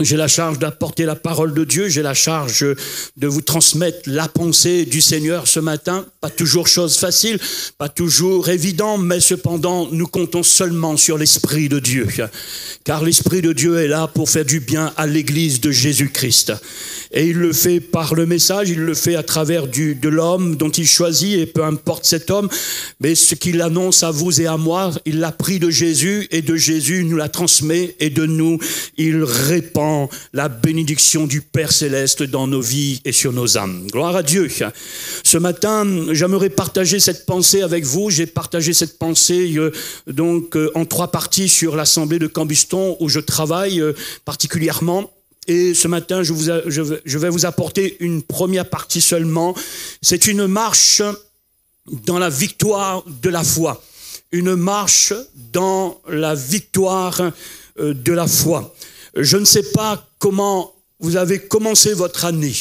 J'ai la charge d'apporter la parole de Dieu, j'ai la charge de vous transmettre la pensée du Seigneur ce matin. Pas toujours chose facile, pas toujours évident, mais cependant, nous comptons seulement sur l'Esprit de Dieu. Car l'Esprit de Dieu est là pour faire du bien à l'Église de Jésus-Christ. Et il le fait par le message, il le fait à travers de l'homme dont il choisit, et peu importe cet homme, mais ce qu'il annonce à vous et à moi, il l'a pris de Jésus, et de Jésus il nous la transmet, et de nous, il répand la bénédiction du Père Céleste dans nos vies et sur nos âmes. Gloire à Dieu. Ce matin, j'aimerais partager cette pensée avec vous. J'ai partagé cette pensée en 3 parties sur l'Assemblée de Cambuston où je travaille particulièrement. Et ce matin, je vais vous apporter une première partie seulement. C'est une marche dans la victoire de la foi. Une marche dans la victoire de la foi. Je ne sais pas comment vous avez commencé votre année,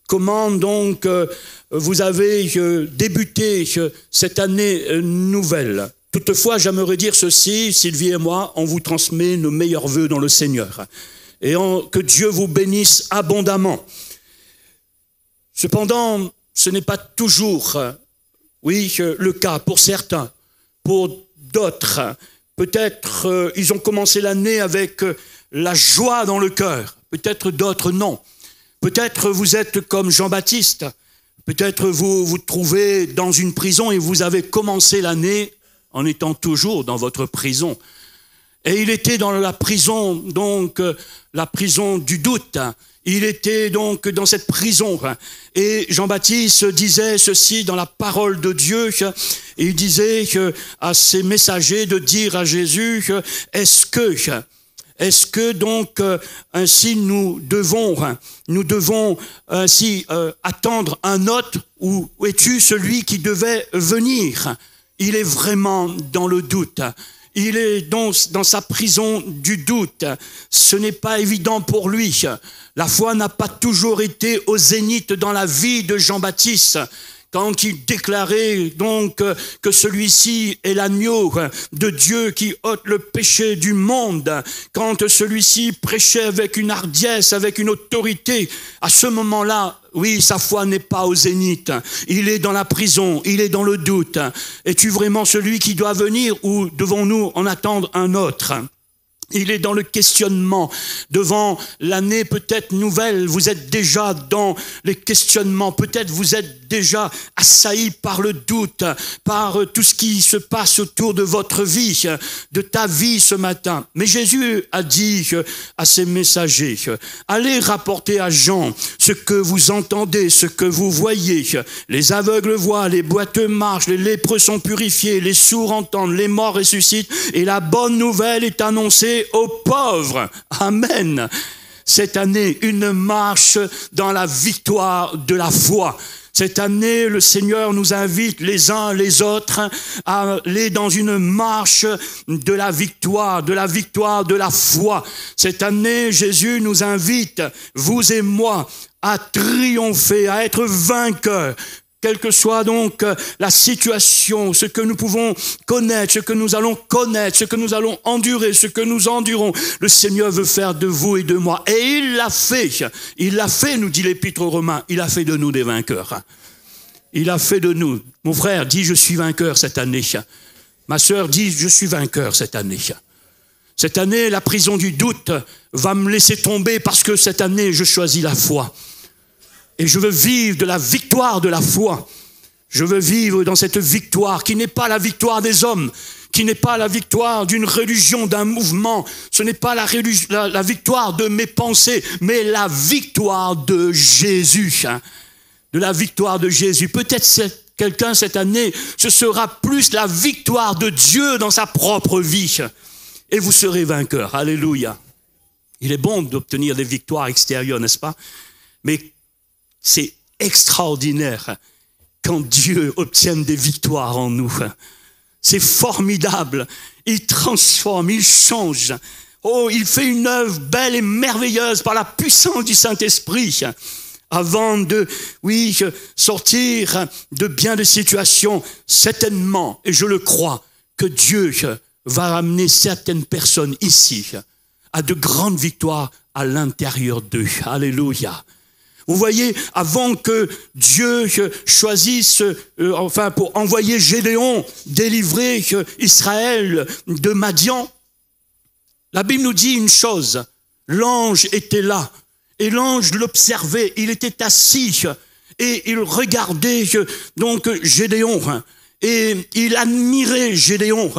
comment donc vous avez débuté cette année nouvelle. Toutefois, j'aimerais dire ceci, Sylvie et moi, on vous transmet nos meilleurs vœux dans le Seigneur. Et que Dieu vous bénisse abondamment. Cependant, ce n'est pas toujours, le cas pour certains, pour d'autres. Peut-être ils ont commencé l'année avec la joie dans le cœur. Peut-être d'autres non. Peut-être vous êtes comme Jean-Baptiste. Peut-être vous vous trouvez dans une prison et vous avez commencé l'année en étant toujours dans votre prison. Et il était dans la prison, donc la prison du doute. Il était donc dans cette prison. Et Jean-Baptiste disait ceci dans la parole de Dieu. Il disait à ses messagers de dire à Jésus, est-ce que donc ainsi nous devons ainsi attendre un autre, ou es-tu celui qui devait venir? Il est vraiment dans le doute. Il est donc dans sa prison du doute. Ce n'est pas évident pour lui. La foi n'a pas toujours été au zénith dans la vie de Jean-Baptiste. Quand il déclarait donc que celui-ci est l'agneau de Dieu qui ôte le péché du monde, quand celui-ci prêchait avec une hardiesse, avec une autorité, à ce moment-là, oui, sa foi n'est pas au zénith. Il est dans la prison, il est dans le doute. Es-tu vraiment celui qui doit venir ou devons-nous en attendre un autre ? Il est dans le questionnement. Devant l'année peut-être nouvelle, vous êtes déjà dans les questionnements. Peut-être vous êtes déjà assailli par le doute, par tout ce qui se passe autour de votre vie, de ta vie ce matin. Mais Jésus a dit à ses messagers, allez rapporter à Jean ce que vous entendez, ce que vous voyez. Les aveugles voient, les boiteux marchent, les lépreux sont purifiés, les sourds entendent, les morts ressuscitent, et la bonne nouvelle est annoncée aux pauvres. Amen. Cette année, une marche dans la victoire de la foi. Cette année, le Seigneur nous invite les uns les autres à aller dans une marche de la victoire de la foi. Cette année, Jésus nous invite, vous et moi, à triompher, à être vainqueurs. Quelle que soit donc la situation, ce que nous pouvons connaître, ce que nous allons connaître, ce que nous allons endurer, ce que nous endurons, le Seigneur veut faire de vous et de moi. Et il l'a fait, nous dit l'Épître aux Romains, il a fait de nous des vainqueurs. Il a fait de nous. Mon frère dit, je suis vainqueur cette année. Ma sœur dit, je suis vainqueur cette année. Cette année, la prison du doute va me laisser tomber parce que cette année, je choisis la foi. Et je veux vivre de la victoire de la foi. Je veux vivre dans cette victoire qui n'est pas la victoire des hommes, qui n'est pas la victoire d'une religion, d'un mouvement. Ce n'est pas la victoire de mes pensées, mais la victoire de Jésus. De la victoire de Jésus. Peut-être quelqu'un cette année, ce sera plus la victoire de Dieu dans sa propre vie. Et vous serez vainqueur. Alléluia. Il est bon d'obtenir des victoires extérieures, n'est-ce pas? Mais c'est extraordinaire quand Dieu obtient des victoires en nous. C'est formidable. Il transforme, il change. Oh, il fait une œuvre belle et merveilleuse par la puissance du Saint-Esprit. Avant de, sortir de bien des situations, certainement, et je le crois, que Dieu va amener certaines personnes ici à de grandes victoires à l'intérieur d'eux. Alléluia. Vous voyez, avant que Dieu choisisse, pour envoyer Gédéon délivrer Israël de Madian, la Bible nous dit une chose, l'ange était là, et l'ange l'observait, il était assis, et il regardait donc Gédéon, et il admirait Gédéon.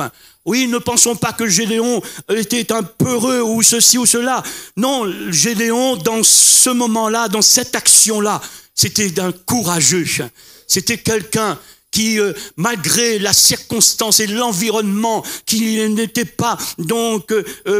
Oui, ne pensons pas que Gédéon était un peureux ou ceci ou cela. Non, Gédéon, dans ce moment-là, dans cette action-là, c'était un courageux. C'était quelqu'un qui, malgré la circonstance et l'environnement qui n'était pas donc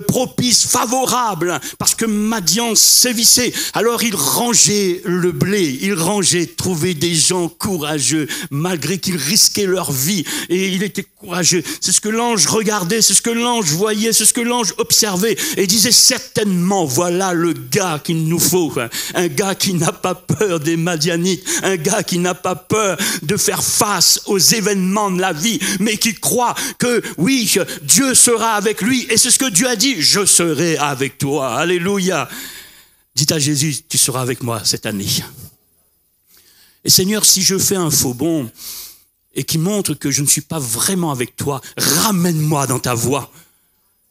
propice, favorable, parce que Madian sévissait, alors il rangeait le blé, il rangeait, trouvait des gens courageux, malgré qu'ils risquaient leur vie, et il était courageux. C'est ce que l'ange regardait, c'est ce que l'ange voyait, c'est ce que l'ange observait, et disait certainement, voilà le gars qu'il nous faut, un gars qui n'a pas peur des Madianites, un gars qui n'a pas peur de faire face aux événements de la vie, mais qui croit que oui, Dieu sera avec lui, et c'est ce que Dieu a dit, je serai avec toi, alléluia. Dites à Jésus, tu seras avec moi cette année. Et Seigneur, si je fais un faux bond, et qui montre que je ne suis pas vraiment avec toi, ramène-moi dans ta voie,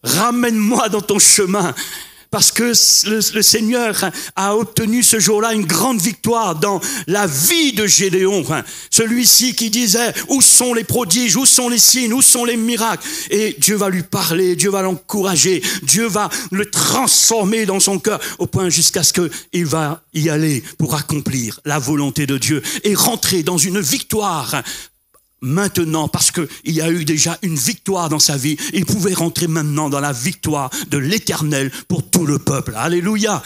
ramène-moi dans ton chemin, parce que le Seigneur a obtenu ce jour-là une grande victoire dans la vie de Gédéon. Celui-ci qui disait, où sont les prodiges, où sont les signes, où sont les miracles? Et Dieu va lui parler, Dieu va l'encourager, Dieu va le transformer dans son cœur, au point jusqu'à ce qu'il va y aller pour accomplir la volonté de Dieu et rentrer dans une victoire. Maintenant, parce qu'il y a eu déjà une victoire dans sa vie, il pouvait rentrer maintenant dans la victoire de l'Éternel pour tout le peuple. Alléluia.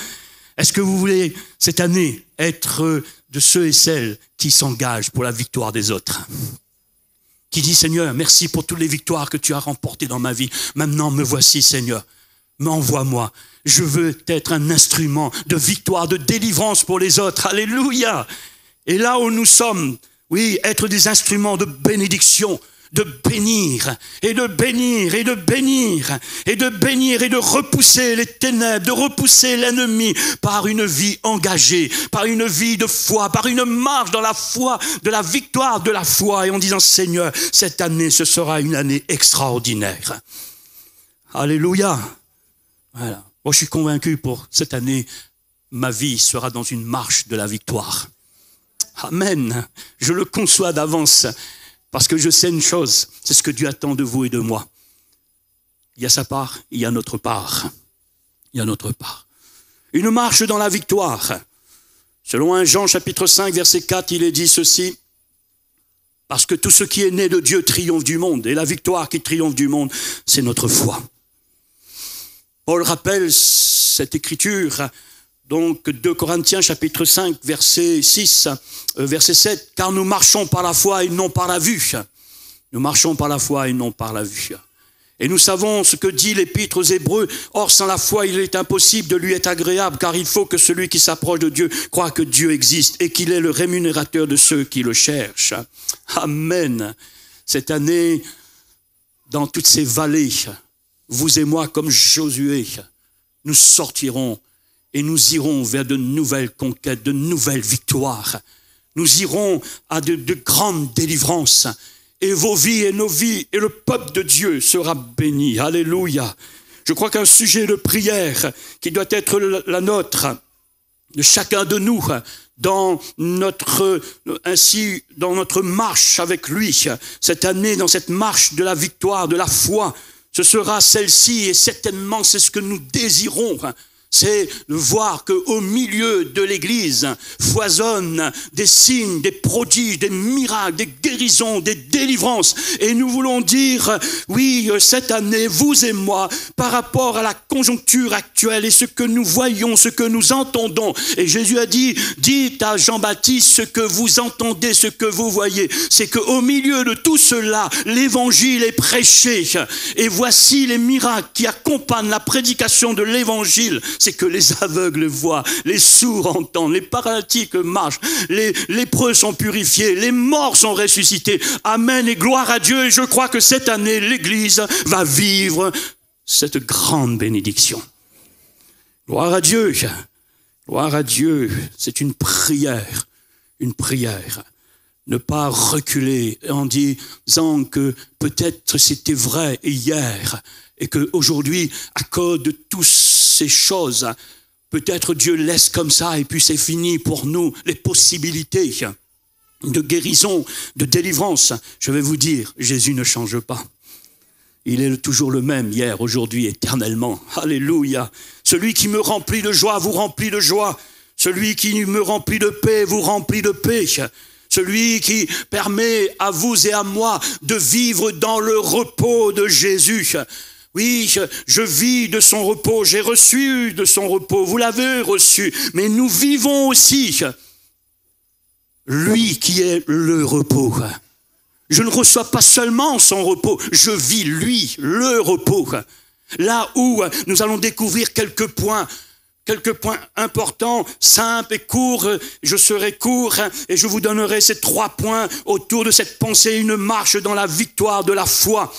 Est-ce que vous voulez, cette année, être de ceux et celles qui s'engagent pour la victoire des autres? Qui dit, Seigneur, merci pour toutes les victoires que tu as remportées dans ma vie. Maintenant, me voici, Seigneur. Envoie-moi. Je veux être un instrument de victoire, de délivrance pour les autres. Alléluia. Et là où nous sommes, oui, être des instruments de bénédiction, de bénir, et de bénir, et de bénir, et de bénir, et de repousser les ténèbres, de repousser l'ennemi par une vie engagée, par une vie de foi, par une marche dans la foi, de la victoire de la foi, et en disant, Seigneur, cette année, ce sera une année extraordinaire. Alléluia. Voilà. Moi, je suis convaincu pour cette année, ma vie sera dans une marche de la victoire. Amen. Je le conçois d'avance parce que je sais une chose, c'est ce que Dieu attend de vous et de moi. Il y a sa part, il y a notre part. Il y a notre part. Une marche dans la victoire. Selon 1 Jean chapitre 5 verset 4, il est dit ceci, parce que tout ce qui est né de Dieu triomphe du monde, et la victoire qui triomphe du monde, c'est notre foi. Paul rappelle cette écriture. Donc 2 Corinthiens chapitre 5 verset 6, verset 7, car nous marchons par la foi et non par la vue. Nous marchons par la foi et non par la vue. Et nous savons ce que dit l'épître aux Hébreux, or sans la foi il est impossible de lui être agréable, car il faut que celui qui s'approche de Dieu croie que Dieu existe et qu'il est le rémunérateur de ceux qui le cherchent. Amen. Cette année, dans toutes ces vallées, vous et moi comme Josué, nous sortirons et nous irons vers de nouvelles conquêtes, de nouvelles victoires. Nous irons à de grandes délivrances. Et vos vies et nos vies et le peuple de Dieu sera béni. Alléluia. Je crois qu'un sujet de prière qui doit être la nôtre, de chacun de nous, dans notre marche avec lui, cette année, dans cette marche de la victoire, de la foi, ce sera celle-ci et certainement c'est ce que nous désirons. C'est de voir qu'au milieu de l'Église foisonnent des signes, des prodiges, des miracles, des guérisons, des délivrances. Et nous voulons dire, oui, cette année, vous et moi, par rapport à la conjoncture actuelle et ce que nous voyons, ce que nous entendons. Et Jésus a dit, dites à Jean-Baptiste ce que vous entendez, ce que vous voyez. C'est qu'au milieu de tout cela, l'Évangile est prêché. Et voici les miracles qui accompagnent la prédication de l'Évangile. C'est que les aveugles voient, les sourds entendent, les paralytiques marchent, les lépreux sont purifiés, les morts sont ressuscités. Amen et gloire à Dieu. Et je crois que cette année, l'Église va vivre cette grande bénédiction. Gloire à Dieu. Gloire à Dieu. C'est une prière. Une prière. Ne pas reculer en disant que peut-être c'était vrai hier et qu'aujourd'hui, à cause de toutes ces choses, peut-être Dieu laisse comme ça et puis c'est fini pour nous les possibilités de guérison, de délivrance. Je vais vous dire, Jésus ne change pas. Il est toujours le même hier, aujourd'hui, éternellement. Alléluia. Celui qui me remplit de joie vous remplit de joie. Celui qui me remplit de paix vous remplit de paix. Celui qui permet à vous et à moi de vivre dans le repos de Jésus. Oui, je vis de son repos, j'ai reçu de son repos, vous l'avez reçu. Mais nous vivons aussi lui qui est le repos. Je ne reçois pas seulement son repos, je vis lui, le repos. Là où nous allons découvrir quelques points importants, simples et courts. Je serai court et je vous donnerai ces 3 points autour de cette pensée, une marche dans la victoire de la foi.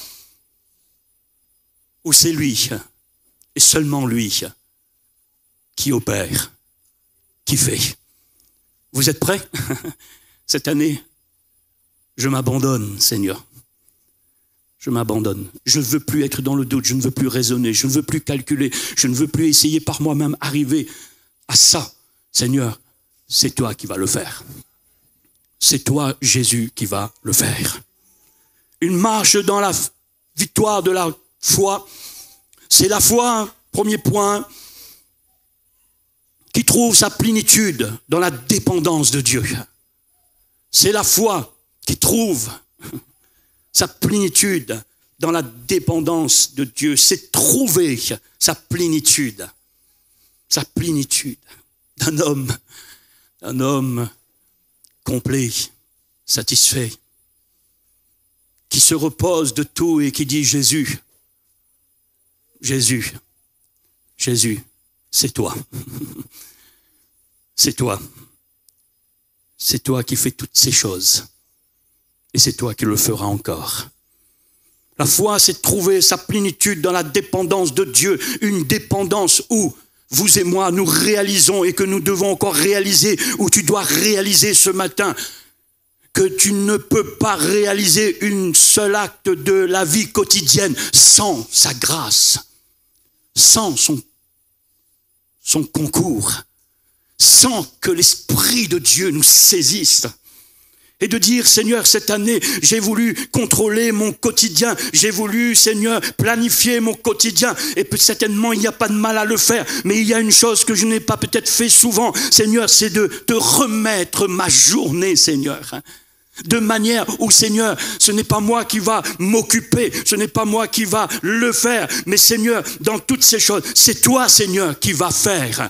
Où c'est lui, et seulement lui, qui opère, qui fait. Vous êtes prêts? Cette année, je m'abandonne, Seigneur. Je m'abandonne. Je ne veux plus être dans le doute, je ne veux plus raisonner, je ne veux plus calculer, je ne veux plus essayer par moi-même arriver à ça. Seigneur, c'est toi qui vas le faire. C'est toi, Jésus, qui va le faire. Une marche dans la victoire de la foi, c'est la foi, premier point, qui trouve sa plénitude dans la dépendance de Dieu. C'est la foi qui trouve sa plénitude dans la dépendance de Dieu. C'est trouver sa plénitude d'un homme complet, satisfait, qui se repose de tout et qui dit Jésus, c'est toi. C'est toi. C'est toi qui fais toutes ces choses. Et c'est toi qui le feras encore. La foi, c'est trouver sa plénitude dans la dépendance de Dieu. Une dépendance où vous et moi, nous réalisons et que nous devons encore réaliser, où tu dois réaliser ce matin, que tu ne peux pas réaliser un seul acte de la vie quotidienne sans sa grâce, sans son concours, sans que l'Esprit de Dieu nous saisisse. Et de dire, Seigneur, cette année, j'ai voulu contrôler mon quotidien. J'ai voulu, Seigneur, planifier mon quotidien. Et certainement, il n'y a pas de mal à le faire. Mais il y a une chose que je n'ai pas peut-être fait souvent, Seigneur, c'est de te remettre ma journée, Seigneur. De manière où, Seigneur, ce n'est pas moi qui va m'occuper, ce n'est pas moi qui va le faire. Mais Seigneur, dans toutes ces choses, c'est toi, Seigneur, qui va faire.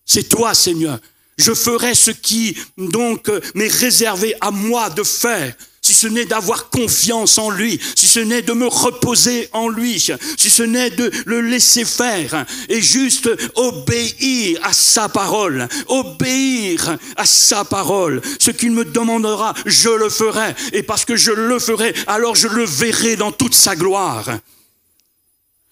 C'est toi, Seigneur. Je ferai ce qui, donc, m'est réservé à moi de faire. Si ce n'est d'avoir confiance en lui, si ce n'est de me reposer en lui, si ce n'est de le laisser faire et juste obéir à sa parole, obéir à sa parole. Ce qu'il me demandera, je le ferai. Et parce que je le ferai, alors je le verrai dans toute sa gloire.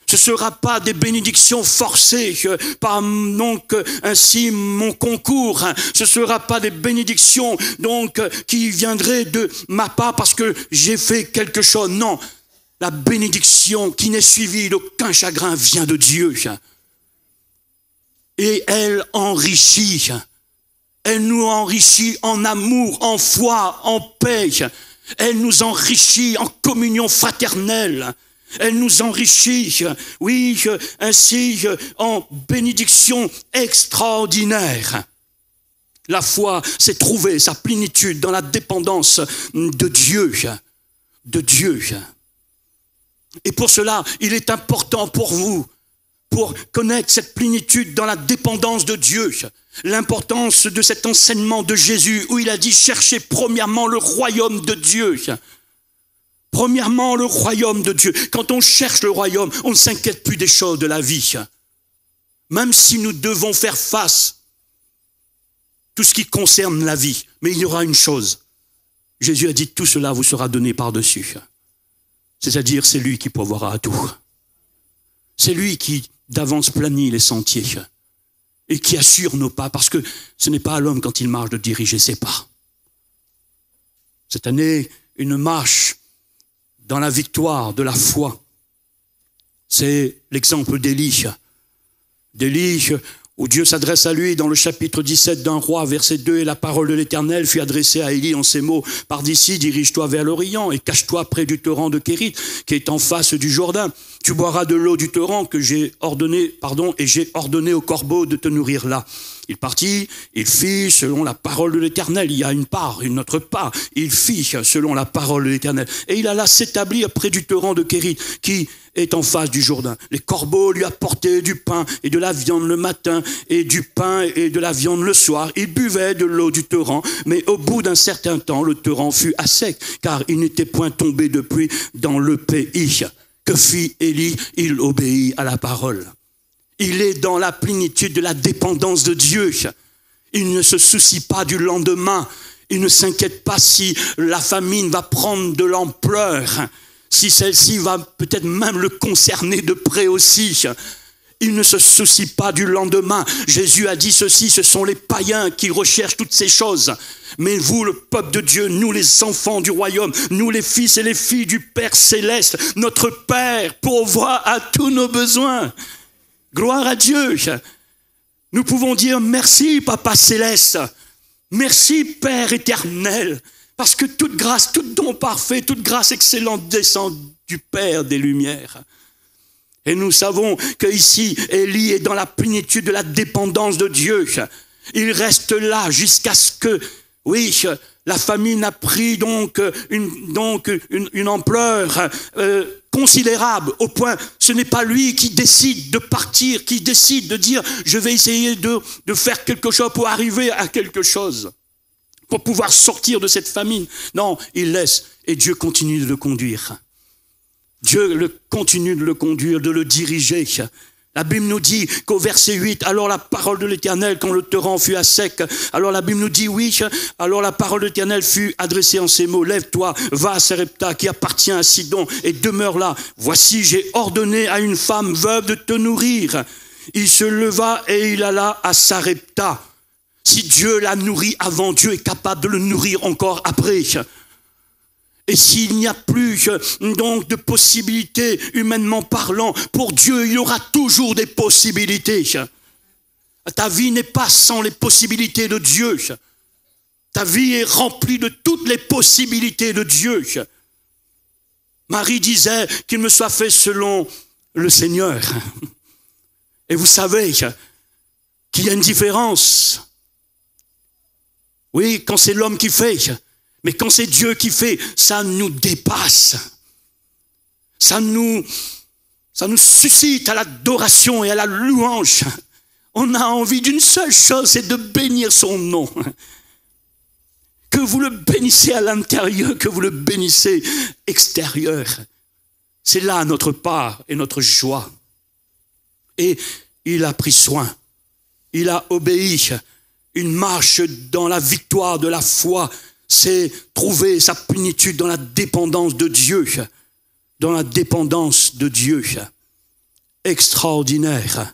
Ce ne sera pas des bénédictions forcées par donc ainsi mon concours. Ce ne sera pas des bénédictions donc qui viendraient de ma part parce que j'ai fait quelque chose. Non, la bénédiction qui n'est suivie d'aucun chagrin vient de Dieu. Et elle enrichit. Elle nous enrichit en amour, en foi, en paix. Elle nous enrichit en communion fraternelle. Elle nous enrichit, oui, ainsi en bénédiction extraordinaire. La foi, c'est trouver sa plénitude dans la dépendance de Dieu. De Dieu. Et pour cela, il est important pour vous, pour connaître cette plénitude dans la dépendance de Dieu, l'importance de cet enseignement de Jésus où il a dit cherchez premièrement le royaume de Dieu. Premièrement, le royaume de Dieu. Quand on cherche le royaume, on ne s'inquiète plus des choses de la vie. Même si nous devons faire face à tout ce qui concerne la vie. Mais il y aura une chose. Jésus a dit, tout cela vous sera donné par-dessus. C'est-à-dire, c'est lui qui pourvoira à tout. C'est lui qui, d'avance, planifie les sentiers. et qui assure nos pas, parce que ce n'est pas à l'homme quand il marche de diriger ses pas. Cette année, une marche dans la victoire de la foi. C'est l'exemple d'Élie. D'Élie, où Dieu s'adresse à lui dans le chapitre 17 d'un roi, verset 2, « Et la parole de l'Éternel fut adressée à Élie en ces mots, « Pars d'ici, dirige-toi vers l'Orient, et cache-toi près du torrent de Kérit, qui est en face du Jourdain. Tu boiras de l'eau du torrent que j'ai ordonné, et j'ai ordonné au corbeau de te nourrir là. » Il partit, il fit selon la parole de l'Éternel. Il y a une part, une autre part. Il fit selon la parole de l'Éternel. Et il alla s'établir près du torrent de Kérit, qui est en face du Jourdain. Les corbeaux lui apportaient du pain et de la viande le matin, et du pain et de la viande le soir. Il buvait de l'eau du torrent, mais au bout d'un certain temps, le torrent fut à sec, car il n'était point tombé de pluie dans le pays. Que fit Élie? Il obéit à la parole. Il est dans la plénitude de la dépendance de Dieu. Il ne se soucie pas du lendemain. Il ne s'inquiète pas si la famine va prendre de l'ampleur, si celle-ci va peut-être même le concerner de près aussi. Il ne se soucie pas du lendemain. Jésus a dit ceci, ce sont les païens qui recherchent toutes ces choses. Mais vous, le peuple de Dieu, nous les enfants du royaume, nous les fils et les filles du Père céleste, notre Père pourvoit à tous nos besoins. Gloire à Dieu. Nous pouvons dire merci, Papa céleste. Merci, Père éternel. Parce que toute grâce, tout don parfait, toute grâce excellente descend du Père des Lumières. Et nous savons qu'ici, Élie est dans la plénitude de la dépendance de Dieu. Il reste là jusqu'à ce que, oui, la famine a pris donc une ampleur considérable, au point, ce n'est pas lui qui décide de partir, qui décide de dire, je vais essayer de faire quelque chose pour arriver à quelque chose, pour pouvoir sortir de cette famine. Non, il laisse, et Dieu continue de le conduire. Dieu continue de le conduire, de le diriger. La Bible nous dit qu'au verset 8, alors la parole de l'Éternel, quand le torrent fut à sec, alors la Bible nous dit oui, alors la parole de l'Éternel fut adressée en ces mots, lève-toi, va à Sarepta qui appartient à Sidon et demeure là. Voici, j'ai ordonné à une femme veuve de te nourrir. Il se leva et il alla à Sarepta. Si Dieu l'a nourri avant, Dieu est capable de le nourrir encore après. Et s'il n'y a plus donc de possibilités, humainement parlant, pour Dieu, il y aura toujours des possibilités. Ta vie n'est pas sans les possibilités de Dieu. Ta vie est remplie de toutes les possibilités de Dieu. Marie disait qu'il me soit fait selon le Seigneur. Et vous savez qu'il y a une différence. Oui, quand c'est l'homme qui fait. Mais quand c'est Dieu qui fait, ça nous dépasse. Ça nous suscite à l'adoration et à la louange. On a envie d'une seule chose, c'est de bénir son nom. Que vous le bénissez à l'intérieur, que vous le bénissez extérieur. C'est là notre part et notre joie. Et il a pris soin. Il a obéi. Une marche dans la victoire de la foi, c'est trouver sa plénitude dans la dépendance de Dieu. Dans la dépendance de Dieu. Extraordinaire.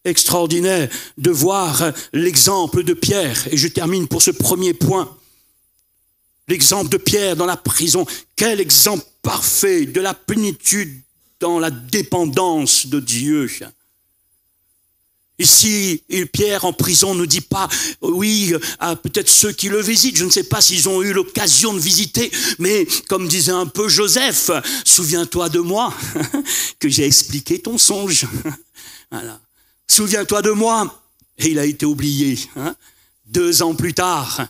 Extraordinaire de voir l'exemple de Pierre. Et je termine pour ce premier point. L'exemple de Pierre dans la prison. Quel exemple parfait de la plénitude dans la dépendance de Dieu. Ici, Pierre en prison ne dit pas, oui, à peut-être ceux qui le visitent, je ne sais pas s'ils ont eu l'occasion de visiter, mais comme disait un peu Joseph, souviens-toi de moi, que j'ai expliqué ton songe. Voilà. Souviens-toi de moi. Et il a été oublié, 2 ans plus tard.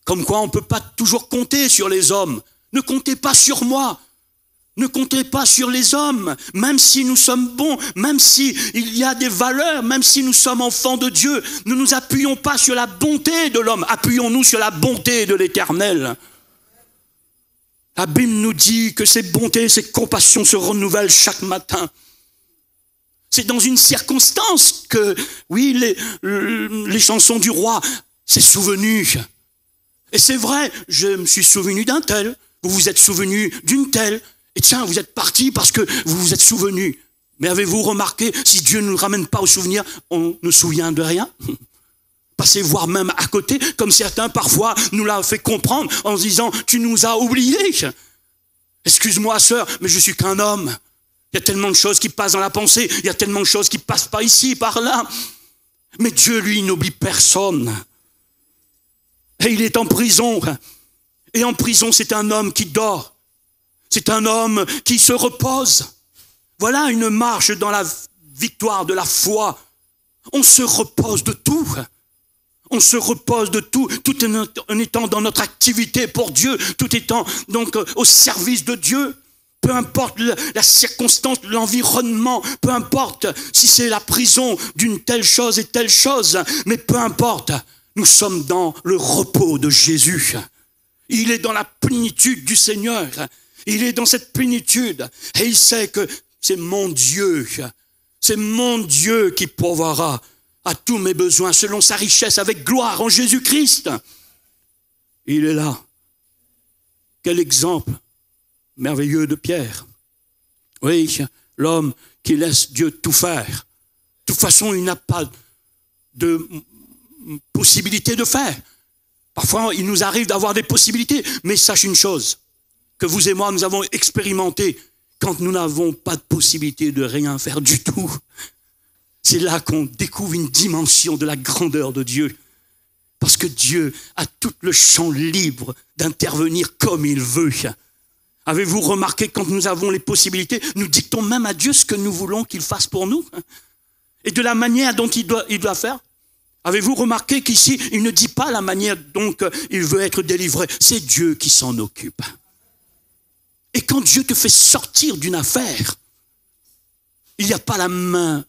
Comme quoi on ne peut pas toujours compter sur les hommes. Ne comptez pas sur moi. Ne comptez pas sur les hommes, même si nous sommes bons, même s'il y a des valeurs, même si nous sommes enfants de Dieu. Ne nous appuyons pas sur la bonté de l'homme, appuyons-nous sur la bonté de l'Éternel. La Bible nous dit que ces bontés, ces compassions se renouvellent chaque matin. C'est dans une circonstance que, oui, les chansons du roi, c'est souvenu. Et c'est vrai, je me suis souvenu d'un tel, vous vous êtes souvenu d'une telle. Et tiens, vous êtes parti parce que vous vous êtes souvenu. Mais avez-vous remarqué, si Dieu ne nous ramène pas au souvenir, on ne se souvient de rien? Passer voir même à côté, comme certains parfois nous l'ont fait comprendre en se disant « tu nous as oubliés ». Excuse-moi sœur, mais je suis qu'un homme. Il y a tellement de choses qui passent dans la pensée, il y a tellement de choses qui passent par ici, par là. Mais Dieu, lui, n'oublie personne. Et il est en prison. Et en prison, c'est un homme qui dort. C'est un homme qui se repose. Voilà une marche dans la victoire de la foi. On se repose de tout. On se repose de tout, tout en étant dans notre activité pour Dieu, tout étant donc au service de Dieu. Peu importe la circonstance, l'environnement, peu importe si c'est la prison d'une telle chose et telle chose, mais peu importe, nous sommes dans le repos de Jésus. Il est dans la plénitude du Seigneur. Il est dans cette plénitude et il sait que c'est mon Dieu qui pourvoira à tous mes besoins selon sa richesse avec gloire en Jésus-Christ. Il est là. Quel exemple merveilleux de Pierre. Oui, l'homme qui laisse Dieu tout faire. De toute façon, il n'a pas de possibilité de faire. Parfois, il nous arrive d'avoir des possibilités, mais sache une chose, que vous et moi, nous avons expérimenté quand nous n'avons pas de possibilité de rien faire du tout. C'est là qu'on découvre une dimension de la grandeur de Dieu. Parce que Dieu a tout le champ libre d'intervenir comme il veut. Avez-vous remarqué, quand nous avons les possibilités, nous dictons même à Dieu ce que nous voulons qu'il fasse pour nous? Et de la manière dont il doit faire? Avez-vous remarqué qu'ici, il ne dit pas la manière dont il veut être délivré? C'est Dieu qui s'en occupe. Et quand Dieu te fait sortir d'une affaire, il n'y a pas la main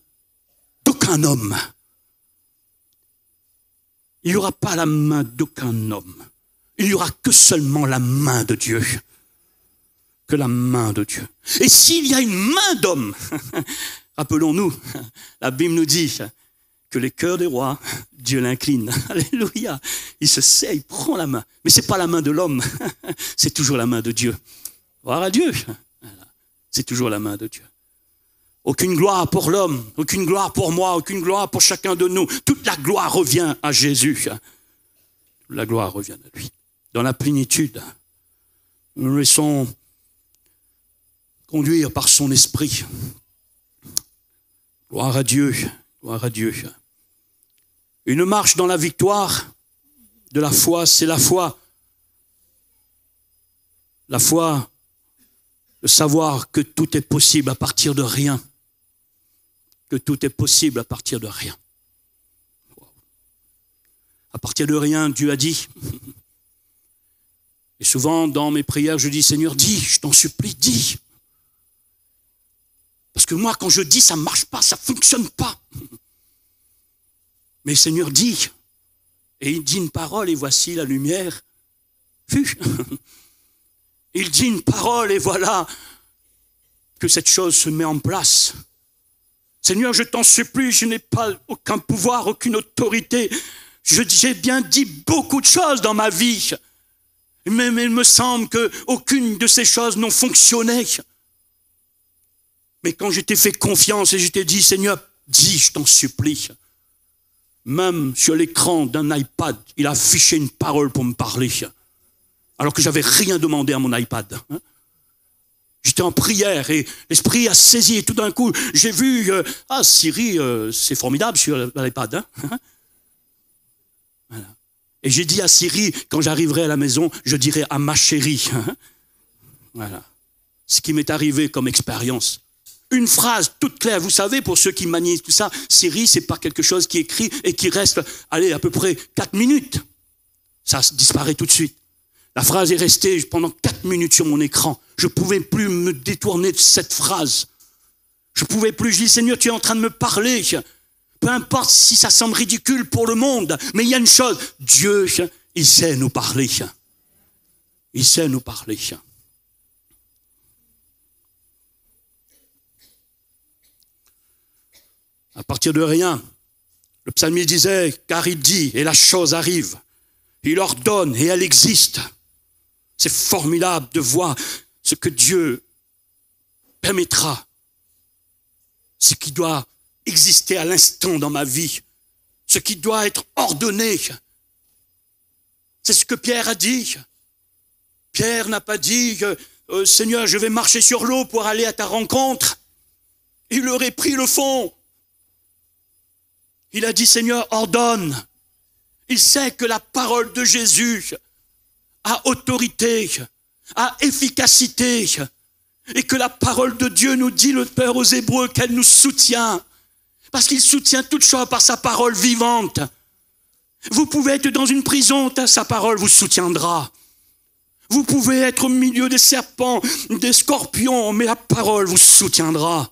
d'aucun homme. Il n'y aura pas la main d'aucun homme. Il n'y aura que seulement la main de Dieu. Que la main de Dieu. Et s'il y a une main d'homme, rappelons-nous, la Bible nous dit que les cœurs des rois, Dieu l'incline. Alléluia. Il se sait, il prend la main. Mais ce n'est pas la main de l'homme, c'est toujours la main de Dieu. Gloire à Dieu. C'est toujours la main de Dieu. Aucune gloire pour l'homme, aucune gloire pour moi, aucune gloire pour chacun de nous. Toute la gloire revient à Jésus. La gloire revient à lui. Dans la plénitude, nous nous laissons conduire par son esprit. Gloire à Dieu, gloire à Dieu. Une marche dans la victoire de la foi, c'est la foi. La foi, de savoir que tout est possible à partir de rien. Que tout est possible à partir de rien. À partir de rien, Dieu a dit. Et souvent, dans mes prières, je dis, Seigneur, dis, je t'en supplie, dis. Parce que moi, quand je dis, ça ne marche pas, ça ne fonctionne pas. Mais Seigneur, dis. Et il dit une parole, et voici la lumière fut. Il dit une parole, et voilà que cette chose se met en place. Seigneur, je t'en supplie, je n'ai pas aucun pouvoir, aucune autorité. J'ai bien dit beaucoup de choses dans ma vie. Mais il me semble qu'aucune de ces choses n'ont fonctionné. Mais quand je t'ai fait confiance et je t'ai dit, Seigneur, dis, je t'en supplie. Même sur l'écran d'un iPad, il a affiché une parole pour me parler. Alors que j'avais rien demandé à mon iPad. J'étais en prière et l'Esprit a saisi et tout d'un coup, j'ai vu, Siri, c'est formidable sur l'iPad. Voilà. Et j'ai dit à Siri, quand j'arriverai à la maison, je dirai à ma chérie. Voilà. Ce qui m'est arrivé comme expérience. Une phrase toute claire, vous savez, pour ceux qui manient tout ça, Siri, c'est pas quelque chose qui est écrit et qui reste, allez, à peu près 4 minutes. Ça disparaît tout de suite. La phrase est restée pendant 4 minutes sur mon écran. Je ne pouvais plus me détourner de cette phrase. Je ne pouvais plus. Je dis, Seigneur, tu es en train de me parler. Peu importe si ça semble ridicule pour le monde, mais il y a une chose. Dieu, il sait nous parler. Il sait nous parler. À partir de rien, le psalmiste disait, car il dit, et la chose arrive. Il ordonne et elle existe. C'est formidable de voir ce que Dieu permettra ce qui doit exister à l'instant dans ma vie, ce qui doit être ordonné. C'est ce que Pierre a dit. Pierre n'a pas dit « Seigneur, je vais marcher sur l'eau pour aller à ta rencontre ». Il aurait pris le fond. Il a dit « Seigneur, ordonne ». Il sait que la parole de Jésus a autorité, a efficacité, et que la parole de Dieu nous dit, le Père aux Hébreux, qu'elle nous soutient, parce qu'il soutient toute chose par sa parole vivante. Vous pouvez être dans une prison, sa parole vous soutiendra. Vous pouvez être au milieu des serpents, des scorpions, mais la parole vous soutiendra.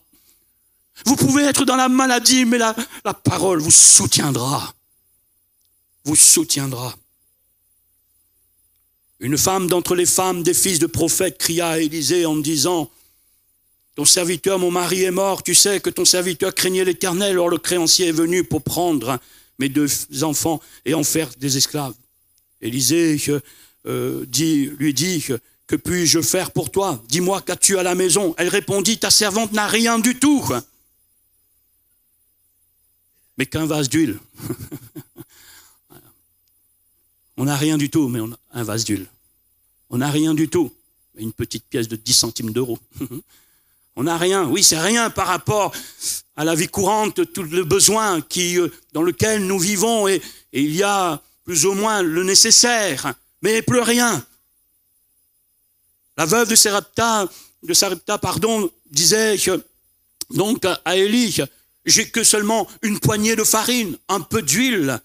Vous pouvez être dans la maladie, mais la parole vous soutiendra. Vous soutiendra. Une femme d'entre les femmes des fils de prophètes cria à Élisée en disant « Ton serviteur, mon mari est mort, tu sais que ton serviteur craignait l'Éternel, or le créancier est venu pour prendre mes 2 enfants et en faire des esclaves. » Élisée lui dit « Que puis-je faire pour toi? Dis-moi, qu'as-tu à la maison ?» Elle répondit « Ta servante n'a rien du tout, mais qu'un vase d'huile. » On n'a rien du tout, mais on a un vase d'huile. On n'a rien du tout, mais une petite pièce de 10 centimes d'euros. On n'a rien, oui, c'est rien par rapport à la vie courante, tout le besoin dans lequel nous vivons, et il y a plus ou moins le nécessaire, mais plus rien. La veuve de Sarepta, disait donc à Élie, j'ai que seulement une poignée de farine, un peu d'huile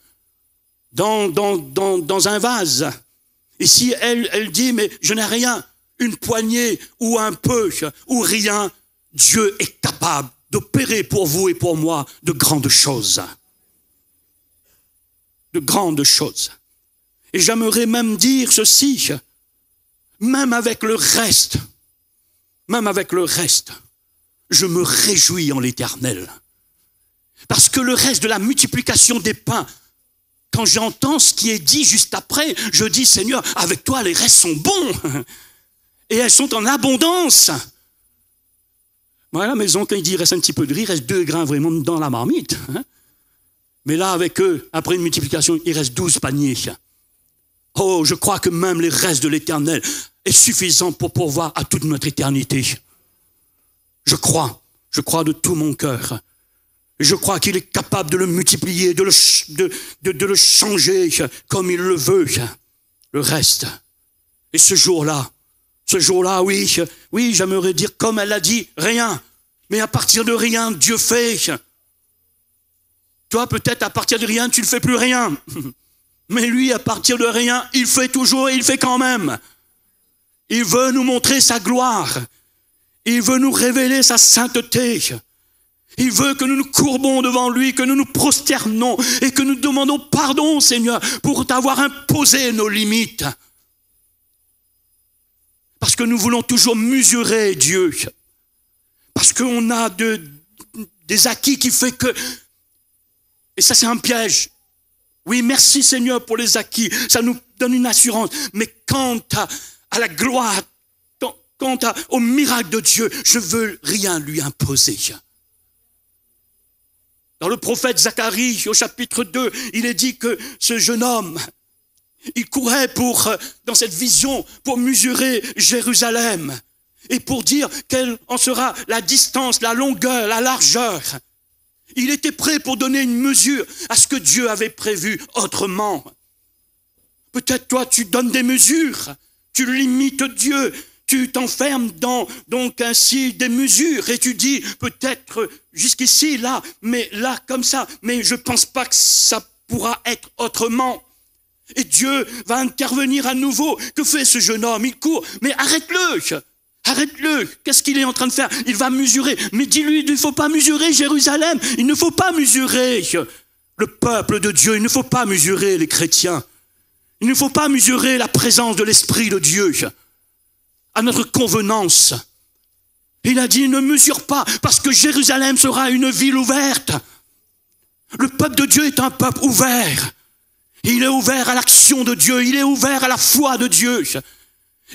dans un vase. Et si elle dit, mais je n'ai rien, une poignée ou un peu ou rien, Dieu est capable d'opérer pour vous et pour moi de grandes choses. De grandes choses. Et j'aimerais même dire ceci, même avec le reste, je me réjouis en l'Éternel. Parce que le reste de la multiplication des pains, quand j'entends ce qui est dit juste après, je dis, Seigneur, avec toi, les restes sont bons. Et elles sont en abondance. Moi, à la maison, quand il dit, il reste un petit peu de riz, il reste 2 grains vraiment dans la marmite. Mais là, avec eux, après une multiplication, il reste 12 paniers. Oh, je crois que même les restes de l'Éternel est suffisant pour pourvoir à toute notre éternité. Je crois de tout mon cœur. Je crois qu'il est capable de le multiplier, de le changer comme il le veut, le reste. Et ce jour-là, oui, j'aimerais dire, comme elle l'a dit, rien. Mais à partir de rien, Dieu fait. Toi, peut-être, à partir de rien, tu ne fais plus rien. Mais lui, à partir de rien, il fait toujours et il fait quand même. Il veut nous montrer sa gloire. Il veut nous révéler sa sainteté. Il veut que nous nous courbons devant lui, que nous nous prosternons et que nous demandons pardon, Seigneur, pour t'avoir imposé nos limites. Parce que nous voulons toujours mesurer Dieu. Parce qu'on a des acquis qui fait que... Et ça, c'est un piège. Oui, merci Seigneur pour les acquis. Ça nous donne une assurance. Mais quant à la gloire, quant au miracle de Dieu, je veux rien lui imposer. Dans le prophète Zacharie, au chapitre 2, il est dit que ce jeune homme, il courait dans cette vision, pour mesurer Jérusalem et pour dire quelle en sera la distance, la longueur, la largeur. Il était prêt pour donner une mesure à ce que Dieu avait prévu autrement. Peut-être toi, tu donnes des mesures, tu limites Dieu, tu t'enfermes dans donc ainsi des mesures et tu dis peut-être jusqu'ici, là, mais là comme ça, mais je pense pas que ça pourra être autrement. Et Dieu va intervenir à nouveau. Que fait ce jeune homme? Il court, mais arrête-le. Arrête-le. Qu'est-ce qu'il est en train de faire? Il va mesurer. Mais dis-lui, il ne faut pas mesurer Jérusalem. Il ne faut pas mesurer le peuple de Dieu. Il ne faut pas mesurer les chrétiens. Il ne faut pas mesurer la présence de l'Esprit de Dieu à notre convenance. Il a dit, ne mesure pas, parce que Jérusalem sera une ville ouverte. Le peuple de Dieu est un peuple ouvert. Il est ouvert à l'action de Dieu. Il est ouvert à la foi de Dieu.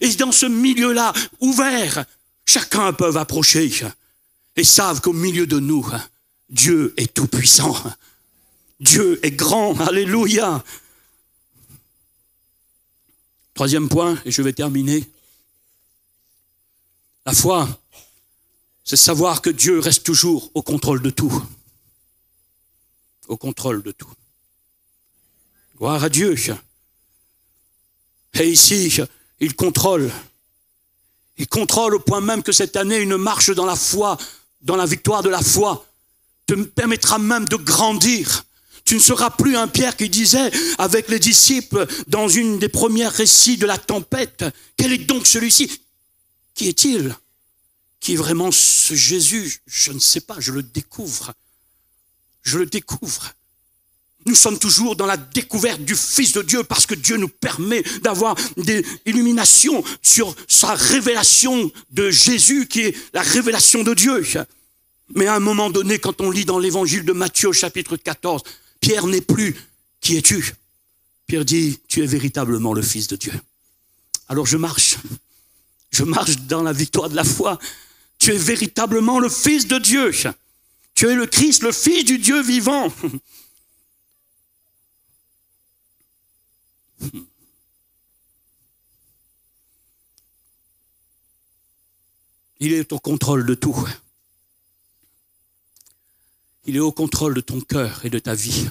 Et dans ce milieu-là, ouvert, chacun peut approcher. et savent qu'au milieu de nous, Dieu est tout-puissant. Dieu est grand. Alléluia. Troisième point, et je vais terminer. La foi, c'est savoir que Dieu reste toujours au contrôle de tout. Au contrôle de tout. Gloire à Dieu. Et ici, il contrôle. Il contrôle au point même que cette année, une marche dans la foi, dans la victoire de la foi, te permettra même de grandir. Tu ne seras plus un Pierre qui disait avec les disciples dans une des premiers récits de la tempête, quel est donc celui-ci? Qui est-il? Qui est vraiment ce Jésus? Je ne sais pas, je le découvre. Je le découvre. Nous sommes toujours dans la découverte du Fils de Dieu parce que Dieu nous permet d'avoir des illuminations sur sa révélation de Jésus qui est la révélation de Dieu. Mais à un moment donné, quand on lit dans l'évangile de Matthieu au chapitre 14, Pierre n'est plus « Qui es-tu » Pierre dit « Tu es véritablement le Fils de Dieu ». Alors je marche dans la victoire de la foi. Tu es véritablement le Fils de Dieu. Tu es le Christ, le Fils du Dieu vivant. Il est au contrôle de tout. Il est au contrôle de ton cœur et de ta vie.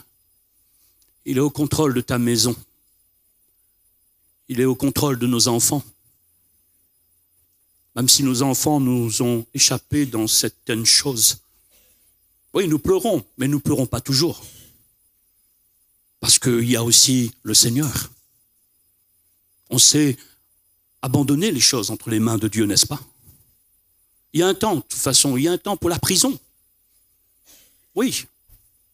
Il est au contrôle de ta maison. Il est au contrôle de nos enfants. Même si nos enfants nous ont échappé dans certaines choses. Oui, nous pleurons, mais nous ne pleurons pas toujours. Parce qu'il y a aussi le Seigneur. On sait abandonner les choses entre les mains de Dieu, n'est-ce pas? Il y a un temps, de toute façon, il y a un temps pour la prison. Oui,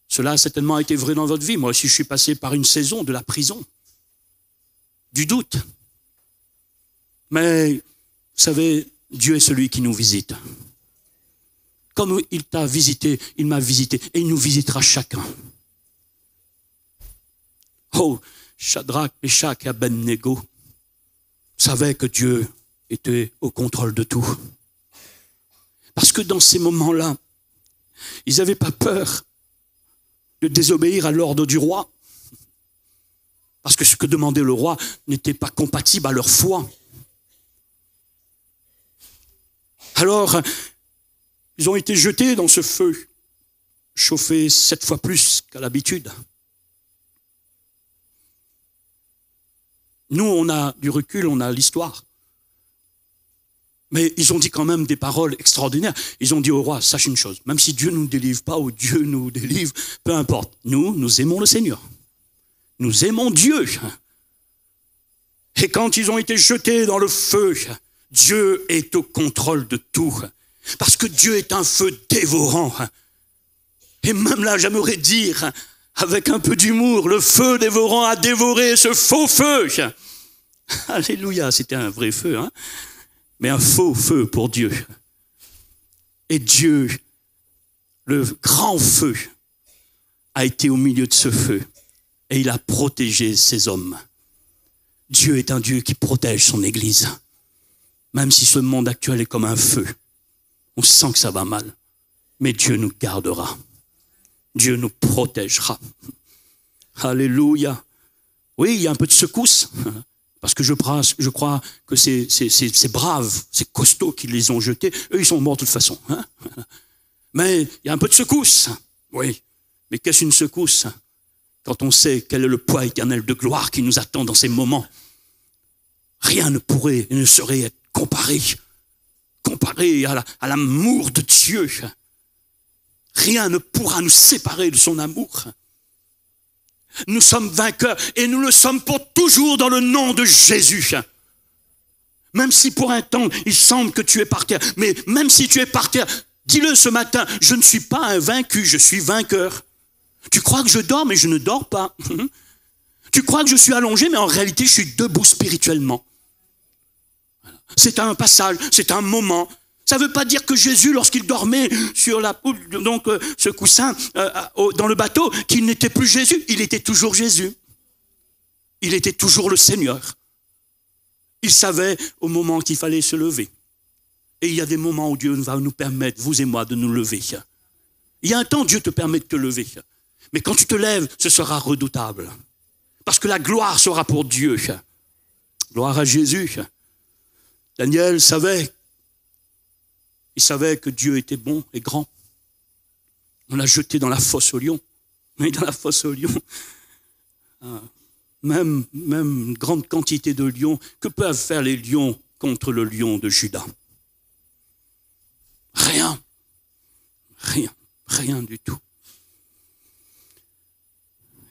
cela a certainement été vrai dans votre vie. Moi aussi, je suis passé par une saison de la prison, du doute. Mais, vous savez, Dieu est celui qui nous visite. Comme il t'a visité, il m'a visité, et il nous visitera chacun. Oh, Shadrach, Meshach et Abednego savaient que Dieu était au contrôle de tout. Parce que dans ces moments-là, ils n'avaient pas peur de désobéir à l'ordre du roi. Parce que ce que demandait le roi n'était pas compatible à leur foi. Alors, ils ont été jetés dans ce feu, chauffé 7 fois plus qu'à l'habitude. Nous, on a du recul, on a l'histoire. Mais ils ont dit quand même des paroles extraordinaires. Ils ont dit au roi, sache une chose, même si Dieu ne nous délivre pas ou Dieu nous délivre, peu importe. Nous aimons le Seigneur. Nous aimons Dieu. Et quand ils ont été jetés dans le feu, Dieu est au contrôle de tout. Parce que Dieu est un feu dévorant. Et même là, j'aimerais dire, avec un peu d'humour, le feu dévorant a dévoré ce faux feu. Alléluia, c'était un vrai feu, hein, mais un faux feu pour Dieu. Et Dieu, le grand feu, a été au milieu de ce feu et il a protégé ses hommes. Dieu est un Dieu qui protège son Église. Même si ce monde actuel est comme un feu, on sent que ça va mal, mais Dieu nous gardera. Dieu nous protégera. Alléluia. Oui, il y a un peu de secousse, parce que je crois que c'est brave, c'est costaud qui les ont jetés. Eux, ils sont morts de toute façon. Hein. Mais il y a un peu de secousse. Oui, mais qu'est-ce qu'une secousse? Quand on sait quel est le poids éternel de gloire qui nous attend dans ces moments, rien ne pourrait et ne saurait être comparé à l'amour de Dieu. Rien ne pourra nous séparer de son amour. Nous sommes vainqueurs et nous le sommes pour toujours dans le nom de Jésus. Même si pour un temps, il semble que tu es par terre, mais même si tu es par terre, dis-le ce matin, je ne suis pas un vaincu, je suis vainqueur. Tu crois que je dors, mais je ne dors pas. Tu crois que je suis allongé, mais en réalité, je suis debout spirituellement. C'est un passage, c'est un moment. Ça ne veut pas dire que Jésus, lorsqu'il dormait sur la poule, donc ce coussin dans le bateau, qu'il n'était plus Jésus. Il était toujours Jésus. Il était toujours le Seigneur. Il savait au moment qu'il fallait se lever. Et il y a des moments où Dieu va nous permettre, vous et moi, de nous lever. Il y a un temps, Dieu te permet de te lever. Mais quand tu te lèves, ce sera redoutable. Parce que la gloire sera pour Dieu. Gloire à Jésus. Daniel savait, il savait que Dieu était bon et grand. On l'a jeté dans la fosse aux lions. Mais dans la fosse aux lions, même une grande quantité de lions, que peuvent faire les lions contre le lion de Juda? Rien. Rien du tout.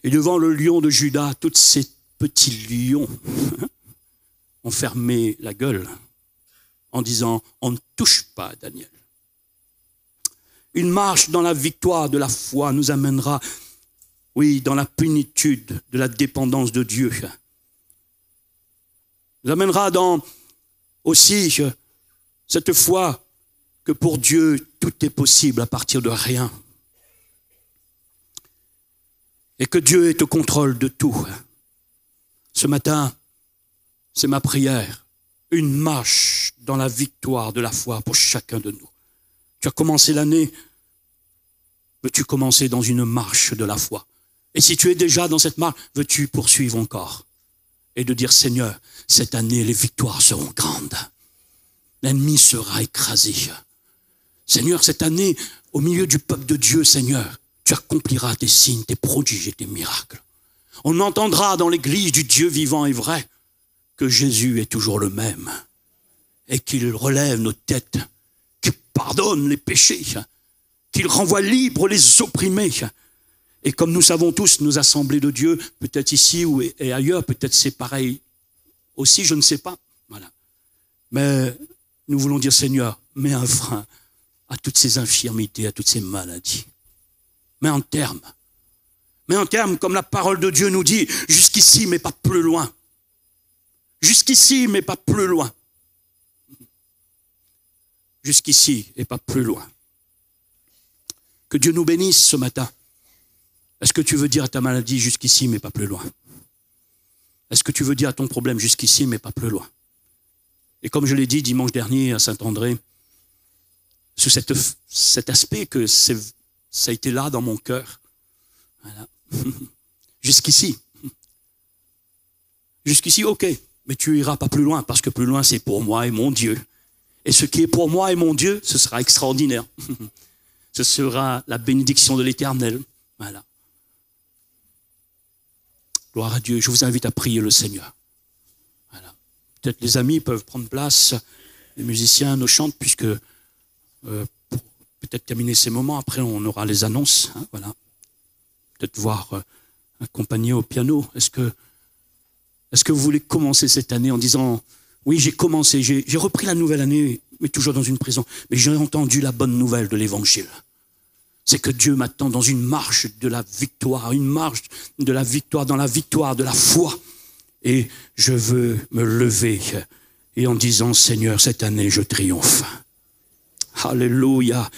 Et devant le lion de Juda, tous ces petits lions ont fermé la gueule en disant « On ne touche pas à Daniel ». Une marche dans la victoire de la foi nous amènera, oui, dans la plénitude de la dépendance de Dieu. Nous amènera dans aussi cette foi que pour Dieu, tout est possible à partir de rien. Et que Dieu est au contrôle de tout. Ce matin, c'est ma prière. Une marche dans la victoire de la foi pour chacun de nous. Tu as commencé l'année, veux-tu commencer dans une marche de la foi? Et si tu es déjà dans cette marche, veux-tu poursuivre encore? Et de dire, Seigneur, cette année, les victoires seront grandes. L'ennemi sera écrasé. Seigneur, cette année, au milieu du peuple de Dieu, Seigneur, tu accompliras tes signes, tes prodiges et tes miracles. On entendra dans l'église du Dieu vivant et vrai que Jésus est toujours le même et qu'il relève nos têtes, qu'il pardonne les péchés, qu'il renvoie libres les opprimés. Et comme nous savons tous, nos assemblées de Dieu, peut-être ici et ailleurs, peut-être c'est pareil aussi, je ne sais pas. Voilà. Mais nous voulons dire, Seigneur, mets un frein à toutes ces infirmités, à toutes ces maladies. Mets un terme. Mets un terme, comme la parole de Dieu nous dit, jusqu'ici, mais pas plus loin. Jusqu'ici, mais pas plus loin. Jusqu'ici et pas plus loin. Que Dieu nous bénisse ce matin. Est-ce que tu veux dire à ta maladie jusqu'ici, mais pas plus loin? Est-ce que tu veux dire à ton problème jusqu'ici, mais pas plus loin? Et comme je l'ai dit dimanche dernier à Saint-André, sous cet aspect que ça a été là dans mon cœur. Voilà. Jusqu'ici. Jusqu'ici, ok. Mais tu iras pas plus loin, parce que plus loin, c'est pour moi et mon Dieu. Et ce qui est pour moi et mon Dieu, ce sera extraordinaire. Ce sera la bénédiction de l'Éternel. Voilà. Gloire à Dieu. Je vous invite à prier le Seigneur. Voilà. Peut-être les amis peuvent prendre place, les musiciens nous chantent, puisque pour peut-être terminer ces moments, après on aura les annonces. Hein, voilà. Peut-être voir accompagner au piano. Est-ce que vous voulez commencer cette année en disant, oui, j'ai commencé, j'ai repris la nouvelle année, mais toujours dans une prison, mais j'ai entendu la bonne nouvelle de l'Évangile. C'est que Dieu m'attend dans une marche de la victoire, une marche de la victoire, dans la victoire de la foi. Et je veux me lever et en disant, Seigneur, cette année, je triomphe. Alléluia.